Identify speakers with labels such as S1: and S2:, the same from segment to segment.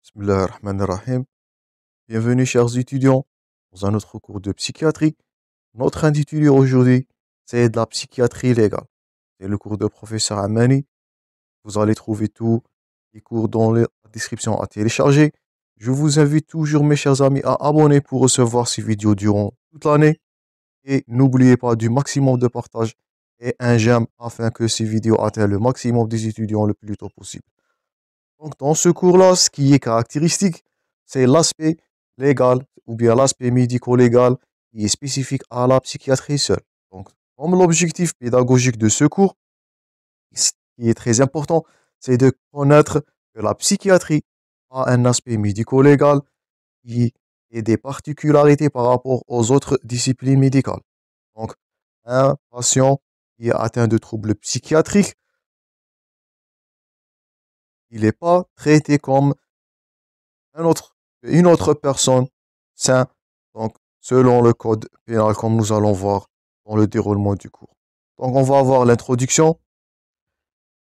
S1: Bismillah ar-Rahman ar-Rahim. Bienvenue, chers étudiants, dans un autre cours de psychiatrie. Notre intitulé aujourd'hui, c'est de la psychiatrie légale. C'est le cours de professeur Amani. Vous allez trouver tous les cours dans la description à télécharger. Je vous invite toujours, mes chers amis, à abonner pour recevoir ces vidéos durant toute l'année. Et n'oubliez pas du maximum de partage et un j'aime afin que ces vidéos atteignent le maximum des étudiants le plus tôt possible. Donc, dans ce cours-là, ce qui est caractéristique, c'est l'aspect légal ou bien l'aspect médico-légal qui est spécifique à la psychiatrie seule. Donc, comme l'objectif pédagogique de ce cours, ce qui est très important, c'est de connaître que la psychiatrie a un aspect médico-légal qui a des particularités par rapport aux autres disciplines médicales. Donc, un patient qui est atteint de troubles psychiatriques, il n'est pas traité comme une autre personne sain, donc selon le code pénal, comme nous allons voir dans le déroulement du cours. Donc on va avoir l'introduction.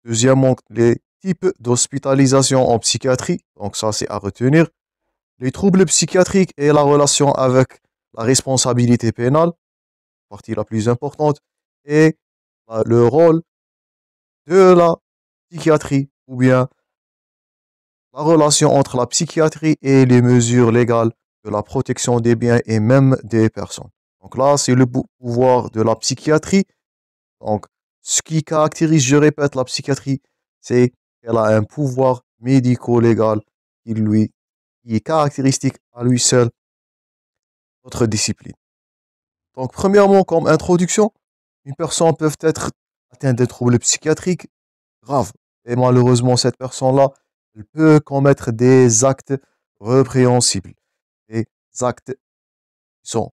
S1: Deuxièmement, les types d'hospitalisation en psychiatrie. Donc ça, c'est à retenir. Les troubles psychiatriques et la relation avec la responsabilité pénale, partie la plus importante, et le rôle de la psychiatrie ou bien la relation entre la psychiatrie et les mesures légales de la protection des biens et même des personnes. Donc là, c'est le pouvoir de la psychiatrie. Donc, ce qui caractérise, je répète, la psychiatrie, c'est qu'elle a un pouvoir médico-légal qui est caractéristique à lui seul, notre discipline. Donc, premièrement, comme introduction, une personne peut être atteinte de troubles psychiatriques graves. Et malheureusement, cette personne-là, elle peut commettre des actes répréhensibles. Des actes qui sont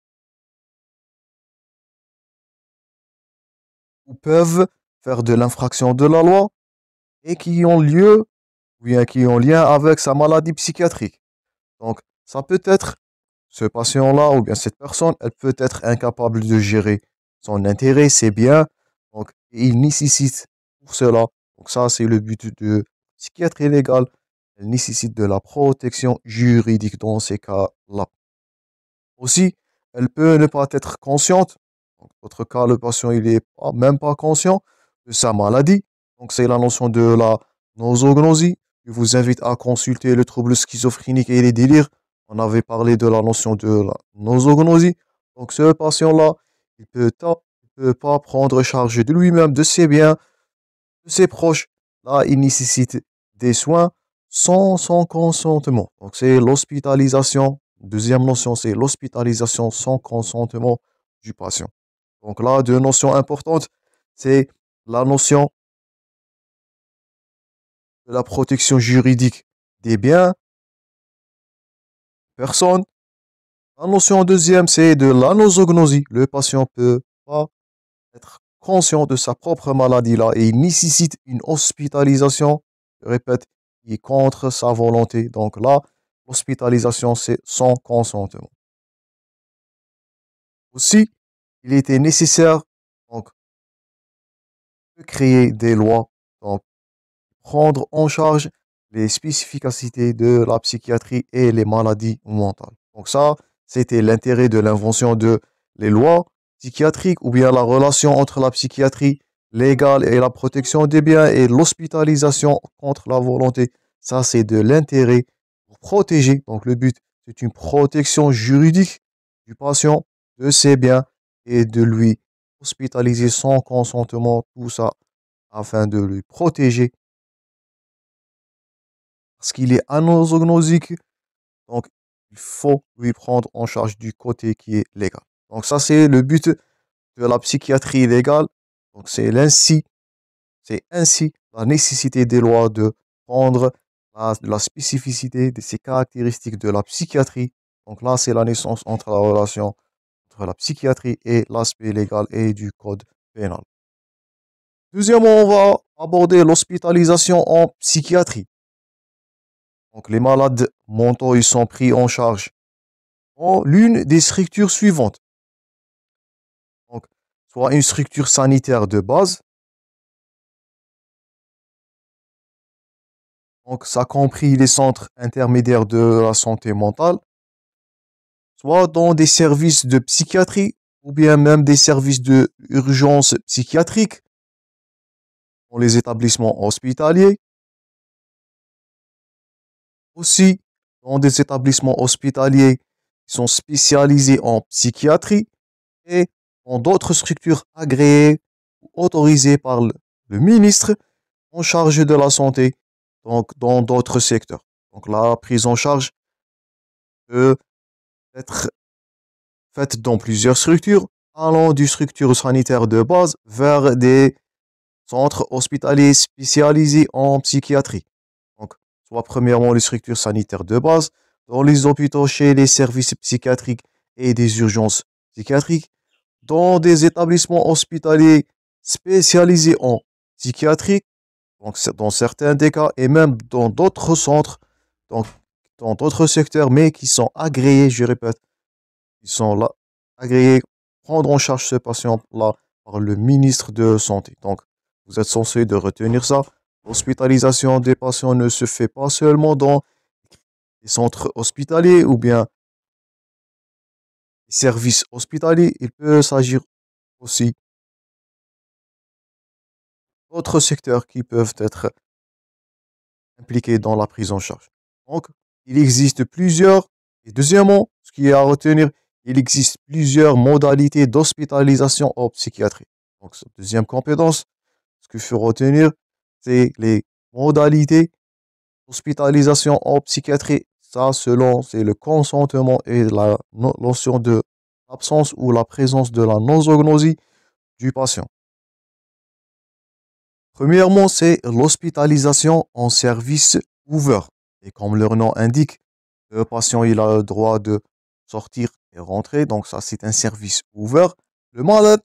S1: ou peuvent faire de l'infraction de la loi et qui ont lieu ou bien qui ont lien avec sa maladie psychiatrique. Donc, ça peut être ce patient-là ou bien cette personne, elle peut être incapable de gérer son intérêt, ses biens. Donc, il nécessite pour cela. Donc, ça, c'est le but de psychiatrie légale. Elle nécessite de la protection juridique dans ces cas-là. Aussi, elle peut ne pas être consciente. Dans votre cas, le patient, il n'est même pas conscient de sa maladie. Donc, c'est la notion de la nosognosie. Je vous invite à consulter le trouble schizophrénique et les délires. On avait parlé de la notion de la nosognosie. Donc, ce patient-là, il peut pas prendre charge de lui-même, de ses biens, de ses proches. Là, il nécessite des soins sans son consentement. Donc, c'est l'hospitalisation. Deuxième notion, c'est l'hospitalisation sans consentement du patient. Donc là, deux notions importantes, c'est la notion de la protection juridique des biens, personnes. La notion deuxième, c'est de l'anosognosie. Le patient peut pas être conscient de sa propre maladie là et il nécessite une hospitalisation, je répète, qui est contre sa volonté. Donc là, l'hospitalisation, c'est sans consentement. Aussi, il était nécessaire donc, de créer des lois, donc prendre en charge les spécificités de la psychiatrie et les maladies mentales. Donc ça, c'était l'intérêt de l'invention de les lois psychiatriques ou bien la relation entre la psychiatrie légale et la protection des biens et l'hospitalisation contre la volonté. Ça, c'est de l'intérêt pour protéger. Donc le but, c'est une protection juridique du patient, de ses biens et de lui hospitaliser sans consentement, tout ça afin de lui protéger parce qu'il est anosognosique, donc il faut lui prendre en charge du côté qui est légal. Donc ça, c'est le but de la psychiatrie légale. Donc c'est ainsi la nécessité des lois de prendre la spécificité de ces caractéristiques de la psychiatrie. Donc là, c'est la naissance entre la relation entre la psychiatrie et l'aspect légal et du code pénal. Deuxièmement, on va aborder l'hospitalisation en psychiatrie. Donc, les malades mentaux, ils sont pris en charge dans l'une des structures suivantes. Donc, soit une structure sanitaire de base, Donc, ça compris les centres intermédiaires de la santé mentale, soit dans des services de psychiatrie ou bien même des services de urgence psychiatrique dans les établissements hospitaliers, aussi dans des établissements hospitaliers qui sont spécialisés en psychiatrie et dans d'autres structures agréées ou autorisées par le ministre en charge de la santé, donc dans d'autres secteurs. Donc la prise en charge peut être faite dans plusieurs structures, allant du structure sanitaire de base vers des centres hospitaliers spécialisés en psychiatrie. Donc, soit premièrement les structures sanitaires de base, dans les hôpitaux, chez les services psychiatriques et des urgences psychiatriques, dans des établissements hospitaliers spécialisés en psychiatrie, donc dans certains des cas, et même dans d'autres centres, donc dans d'autres secteurs, mais qui sont agréés, je répète, qui sont là, agréés, prendre en charge ce patient-là par le ministre de Santé. Donc, vous êtes censé de retenir ça. L'hospitalisation des patients ne se fait pas seulement dans les centres hospitaliers ou bien les services hospitaliers. Il peut s'agir aussi d'autres secteurs qui peuvent être impliqués dans la prise en charge. Donc, il existe plusieurs, et deuxièmement, ce qui est à retenir, il existe plusieurs modalités d'hospitalisation en psychiatrie. Donc, cette deuxième compétence, ce qu'il faut retenir, c'est les modalités d'hospitalisation en psychiatrie. Ça, selon, c'est le consentement et la notion de l'absence ou la présence de la nosognosie du patient. Premièrement, c'est l'hospitalisation en service ouvert. Et comme leur nom indique, le patient il a le droit de sortir et rentrer. Donc ça, c'est un service ouvert. Le malade,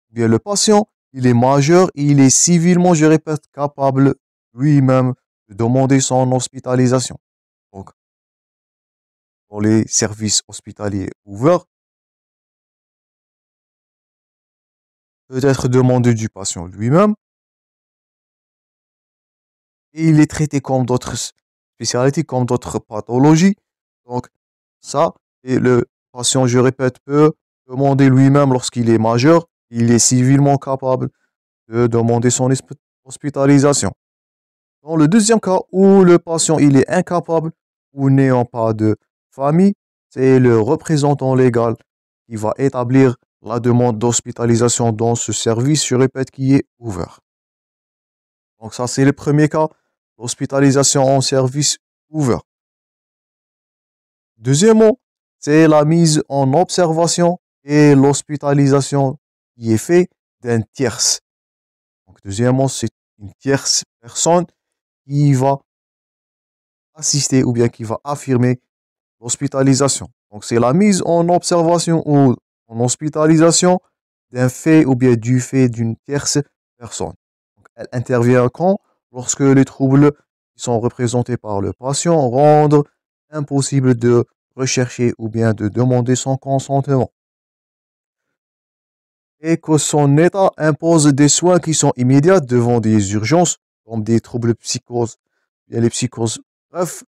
S1: bien le patient, il est majeur et il est civilement, je répète, capable lui-même de demander son hospitalisation. Donc, pour les services hospitaliers ouverts, peut être demandé du patient lui-même et il est traité comme d'autres spécialités, comme d'autres pathologies. Donc, ça, et le patient, je répète, peut demander lui-même lorsqu'il est majeur, il est civilement capable de demander son hospitalisation. Dans le deuxième cas où le patient il est incapable ou n'ayant pas de famille, c'est le représentant légal qui va établir la demande d'hospitalisation dans ce service, je répète, qui est ouvert. Donc ça, c'est le premier cas, l'hospitalisation en service ouvert. Deuxièmement, c'est la mise en observation et l'hospitalisation qui est faite d'un tierce. Donc deuxièmement, c'est une tierce personne qui va assister ou bien qui va affirmer l'hospitalisation. Donc c'est la mise en observation ou en hospitalisation d'un fait ou bien du fait d'une tierce personne. Donc, elle intervient quand? Lorsque les troubles qui sont représentés par le patient rendent impossible de rechercher ou bien de demander son consentement. Et que son état impose des soins qui sont immédiats devant des urgences, comme des troubles psychoses, bien les psychoses, bref,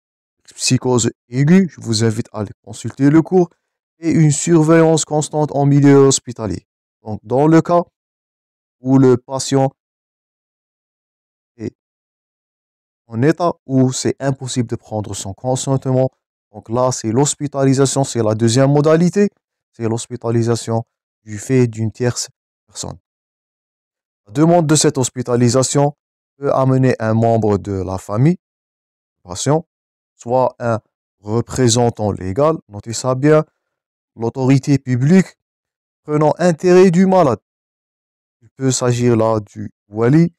S1: psychose aiguë, je vous invite à aller consulter le cours, et une surveillance constante en milieu hospitalier. Donc, dans le cas où le patient est en état où c'est impossible de prendre son consentement, donc là, c'est l'hospitalisation, c'est la deuxième modalité, c'est l'hospitalisation du fait d'une tierce personne. La demande de cette hospitalisation peut amener un membre de la famille, du patient, soit un représentant légal, notez ça bien, l'autorité publique prenant intérêt du malade. Il peut s'agir là du wali,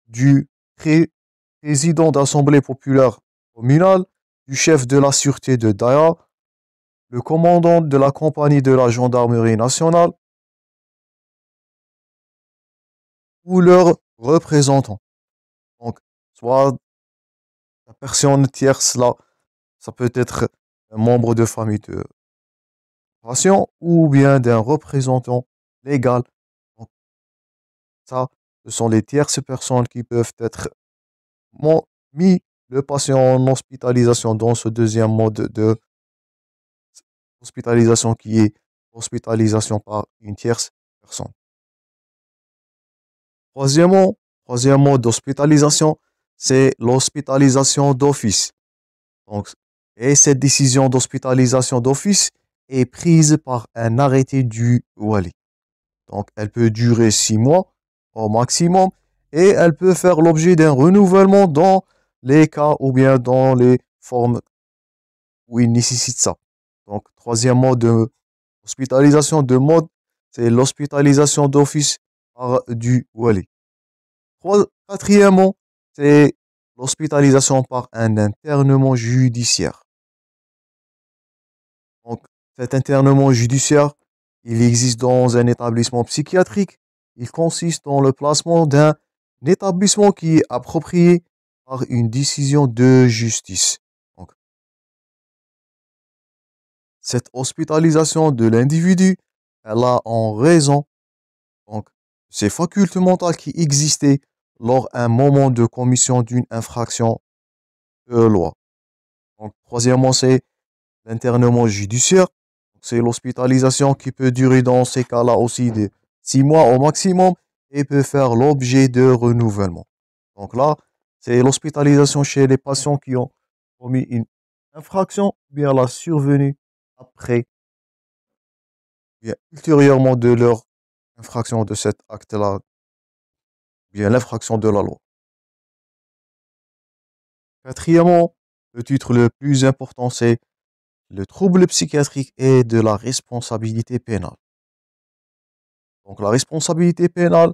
S1: du président d'Assemblée populaire communale, du chef de la sûreté de Daya, le commandant de la compagnie de la gendarmerie nationale ou leur représentant. Donc, soit la personne tierce là, ça peut être un membre de famille de patient ou bien d'un représentant légal. Donc, ça, ce sont les tierces personnes qui peuvent être mis le patient en hospitalisation dans ce deuxième mode de hospitalisation qui est hospitalisation par une tierce personne. Troisièmement, troisième mode d'hospitalisation, c'est l'hospitalisation d'office. Donc, et cette décision d'hospitalisation d'office est prise par un arrêté du wali. Donc, elle peut durer 6 mois au maximum et elle peut faire l'objet d'un renouvellement dans les cas ou bien dans les formes où il nécessite ça. Donc, troisième mode de hospitalisation de mode, c'est l'hospitalisation d'office par du wali. Quatrièmement, c'est l'hospitalisation par un internement judiciaire. Donc, cet internement judiciaire, il existe dans un établissement psychiatrique. Il consiste dans le placement d'un établissement qui est approprié par une décision de justice. Donc, cette hospitalisation de l'individu, elle a en raison donc, ces facultés mentales qui existaient lors d'un moment de commission d'une infraction de loi. Donc, troisièmement, c'est l'internement judiciaire. C'est l'hospitalisation qui peut durer dans ces cas-là aussi de 6 mois au maximum et peut faire l'objet de renouvellement. Donc là, c'est l'hospitalisation chez les patients qui ont commis une infraction, bien la survenue après, bien ultérieurement de leur infraction de cet acte-là, bien l'infraction de la loi. Quatrièmement, le titre le plus important, c'est le trouble psychiatrique et de la responsabilité pénale. Donc la responsabilité pénale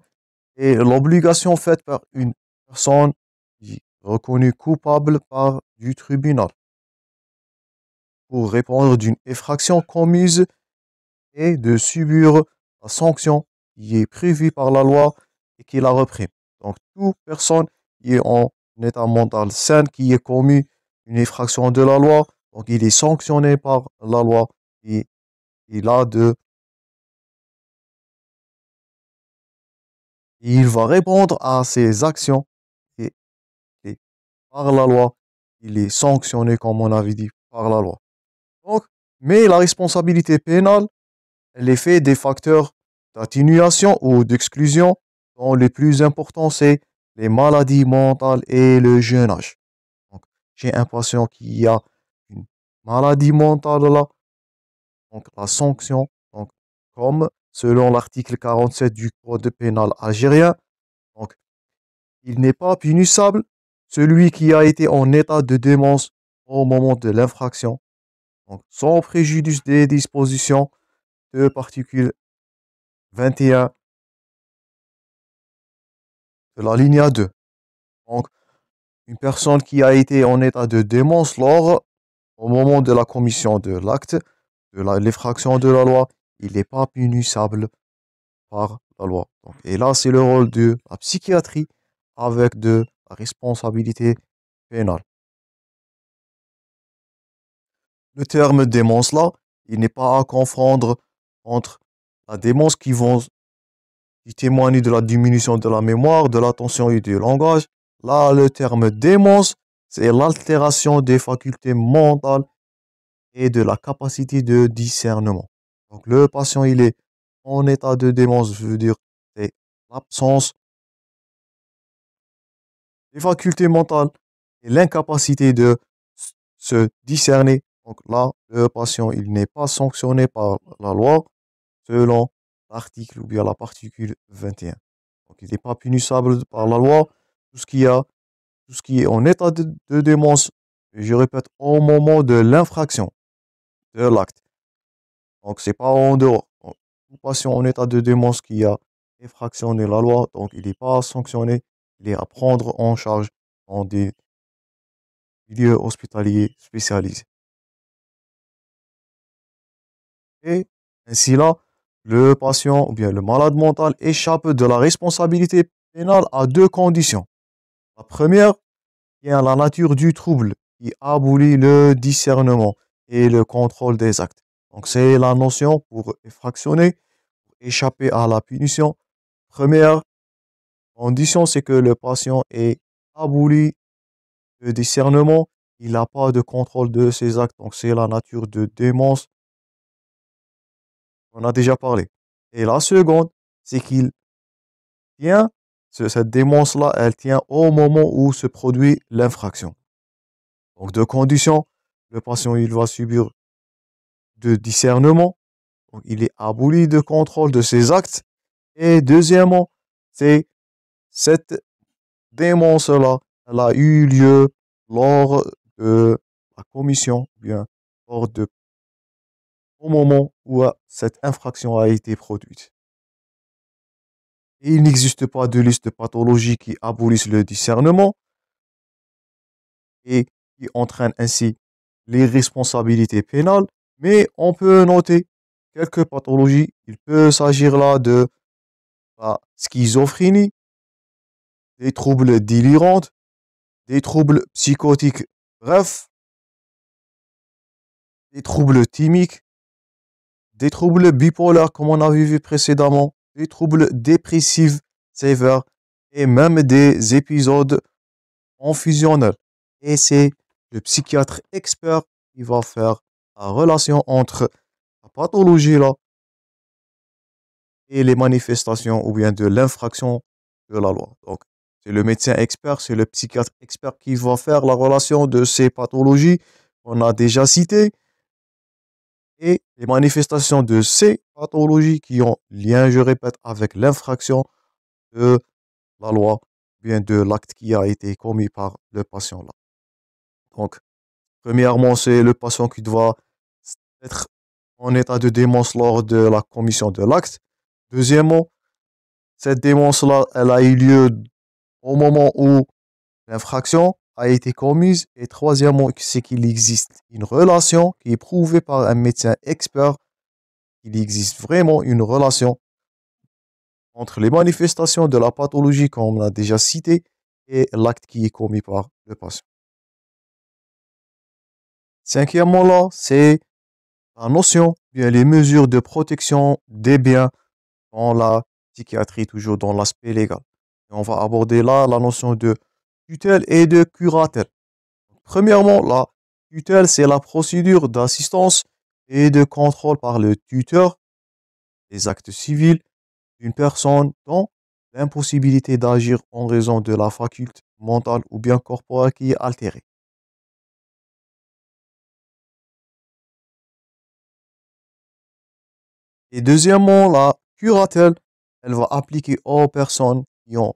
S1: est l'obligation faite par une personne qui est reconnue coupable par du tribunal pour répondre d'une effraction commise et de subir la sanction qui est prévue par la loi et qui la reprime. Donc toute personne qui est en état mental sain, qui a commis une effraction de la loi, donc il est sanctionné par la loi et il va répondre à ses actions et, et par la loi, il est sanctionné, comme on avait dit, par la loi. Donc, mais la responsabilité pénale, elle est faite des facteurs d'atténuation ou d'exclusion, dont les plus importants, c'est les maladies mentales et le jeune âge. Donc, j'ai un patient qui a une maladie mentale là, donc la sanction, donc, comme selon l'article 47 du Code pénal algérien, donc, il n'est pas punissable celui qui a été en état de démence au moment de l'infraction, donc sans préjudice des dispositions de l'article 21 de la ligne 2. Donc, une personne qui a été en état de démence au moment de la commission de l'acte, de l'effraction de la loi, il n'est pas punissable par la loi. Donc, et là, c'est le rôle de la psychiatrie avec de la responsabilité pénale. Le terme démence là, il n'est pas à confondre entre la démence qui témoigne de la diminution de la mémoire, de l'attention et du langage. Là, le terme démence, c'est l'altération des facultés mentales et de la capacité de discernement. Donc, le patient, il est en état de démence, je veux dire, c'est l'absence des facultés mentales et l'incapacité de se discerner. Donc là, le patient, il n'est pas sanctionné par la loi selon l'article ou bien la particule 21. Donc il n'est pas punissable par la loi. Tout ce qui est en état de démence, et je répète, au moment de l'infraction de l'acte. Donc c'est pas en dehors. Donc, tout patient en état de démence qui a infractionné la loi, donc il n'est pas sanctionné, il est à prendre en charge dans des milieux hospitaliers spécialisés. Et ainsi là, le patient ou bien le malade mental échappe de la responsabilité pénale à deux conditions. La première, bien la nature du trouble qui abolit le discernement et le contrôle des actes. Donc c'est la notion pour effractionner, pour échapper à la punition. Première condition, c'est que le patient est aboli Le discernement, il n'a pas de contrôle de ses actes, donc c'est la nature de démence. On a déjà parlé. Et la seconde, c'est qu'il tient, cette démence-là, elle tient au moment où se produit l'infraction. Donc, deux conditions. Le patient, il va subir de discernement. Donc, il est aboli de contrôle de ses actes. Et deuxièmement, c'est cette démence-là, elle a eu lieu lors de la commission, bien, lors de, au moment où cette infraction a été produite. Et il n'existe pas de liste de pathologies qui abolissent le discernement et qui entraînent ainsi les responsabilités pénales, mais on peut noter quelques pathologies. Il peut s'agir là de la schizophrénie, des troubles délirants, des troubles psychotiques, bref, des troubles thymiques, des troubles bipolaires comme on avait vu précédemment, des troubles dépressifs sévères et même des épisodes confusionnels. Et c'est le psychiatre expert qui va faire la relation entre la pathologie là et les manifestations ou bien de l'infraction de la loi. Donc, c'est le médecin expert, c'est le psychiatre expert qui va faire la relation de ces pathologies qu'on a déjà citées et les manifestations de ces pathologies qui ont lien, je répète, avec l'infraction de la loi, ou bien de l'acte qui a été commis par le patient là. Donc, premièrement, c'est le patient qui doit être en état de démence lors de la commission de l'acte. Deuxièmement, cette démence-là, elle a eu lieu au moment où l'infraction a été commise. Et troisièmement, c'est qu'il existe une relation qui est prouvée par un médecin expert. Il existe vraiment une relation entre les manifestations de la pathologie, comme on l'a déjà cité, et l'acte qui est commis par le patient. Cinquièmement, là, c'est la notion, bien les mesures de protection des biens dans la psychiatrie, toujours dans l'aspect légal. Et on va aborder là la notion de tutelle et de curatelle. Premièrement, la tutelle, c'est la procédure d'assistance et de contrôle par le tuteur des actes civils d'une personne dont l'impossibilité d'agir en raison de la faculté mentale ou bien corporelle qui est altérée. Et deuxièmement, la curatelle, elle va appliquer aux personnes qui ont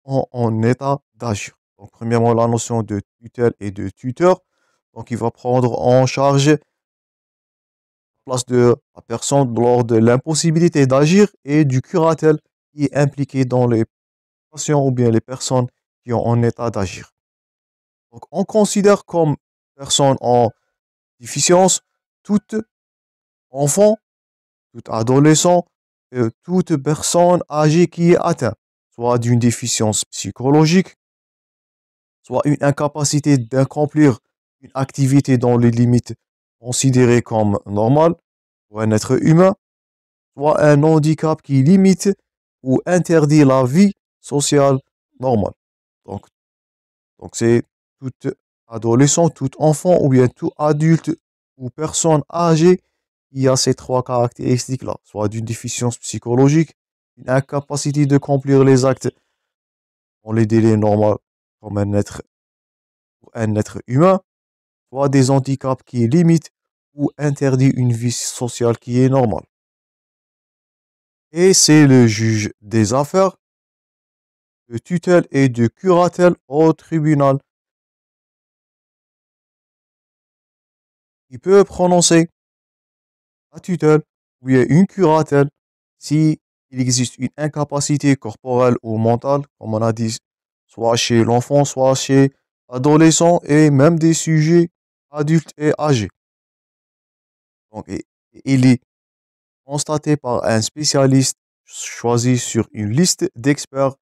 S1: en état d'agir. Donc, premièrement, la notion de tutelle et de tuteur. Donc, il va prendre en charge la place de la personne lors de l'impossibilité d'agir et du curatelle qui est impliqué dans les patients ou bien les personnes qui ont en état d'agir. Donc, on considère comme personne en déficience tout enfant, tout adolescent, toute personne âgée qui est atteinte, soit d'une déficience psychologique, soit une incapacité d'accomplir une activité dans les limites considérées comme normales pour un être humain, soit un handicap qui limite ou interdit la vie sociale normale. Donc, donc c'est tout adolescent, tout enfant ou bien tout adulte ou personne âgée qui a ces trois caractéristiques-là, soit d'une déficience psychologique, une incapacité de accomplir les actes dans les délais normaux comme un être humain, soit des handicaps qui limitent ou interdit une vie sociale qui est normale. Et c'est le juge des affaires de tutelle et de curatelle au tribunal qui peut prononcer la tutelle ou bien une curatelle si il existe une incapacité corporelle ou mentale, comme on a dit, soit chez l'enfant, soit chez l'adolescent et même des sujets adultes et âgés. Donc, il est constaté par un spécialiste choisi sur une liste d'experts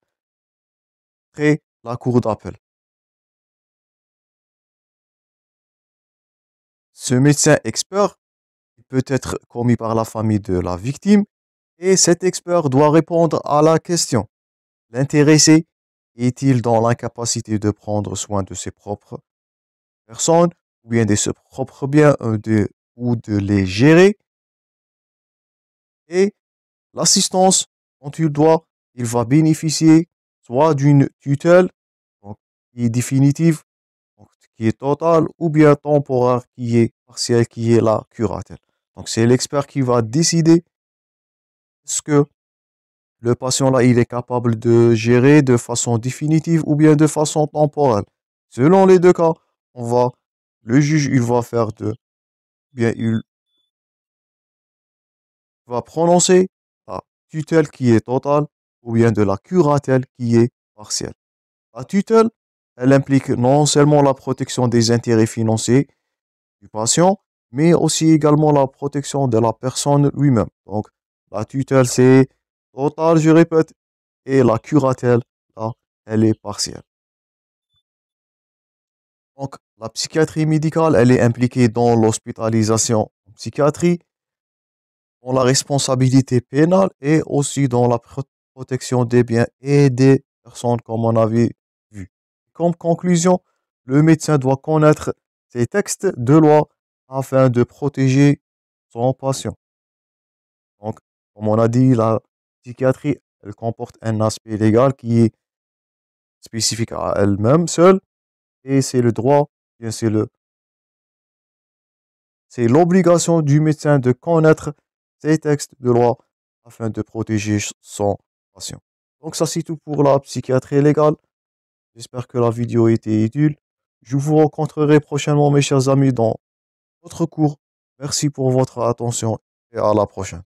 S1: près la cour d'appel. Ce médecin expert peut être commis par la famille de la victime et cet expert doit répondre à la question. L'intéressé est-il dans l'incapacité de prendre soin de ses propres personnes ou bien de ses propres biens ou de les gérer? Et l'assistance dont il va bénéficier soit d'une tutelle donc, qui est définitive, donc, qui est totale, ou bien temporaire, qui est partielle, qui est la curatelle. Donc c'est l'expert qui va décider ce que le patient là, il est capable de gérer de façon définitive ou bien de façon temporelle. Selon les deux cas, le juge, il va faire bien, il va prononcer la tutelle qui est totale ou bien de la curatelle qui est partielle. La tutelle, elle implique non seulement la protection des intérêts financiers du patient, mais aussi également la protection de la personne lui-même. Donc, la tutelle, c'est total, je répète, et la curatelle, là, elle est partielle. Donc, la psychiatrie médicale, elle est impliquée dans l'hospitalisation en psychiatrie, dans la responsabilité pénale et aussi dans la protection des biens et des personnes, comme on avait vu. Comme conclusion, le médecin doit connaître ces textes de loi afin de protéger son patient. Donc, comme on a dit, la psychiatrie, elle comporte un aspect légal qui est spécifique à elle-même seule et c'est le droit, bien c'est l'obligation du médecin de connaître ces textes de loi afin de protéger son patient. Donc ça c'est tout pour la psychiatrie légale. J'espère que la vidéo a été utile. Je vous rencontrerai prochainement mes chers amis dans d'autres cours. Merci pour votre attention et à la prochaine.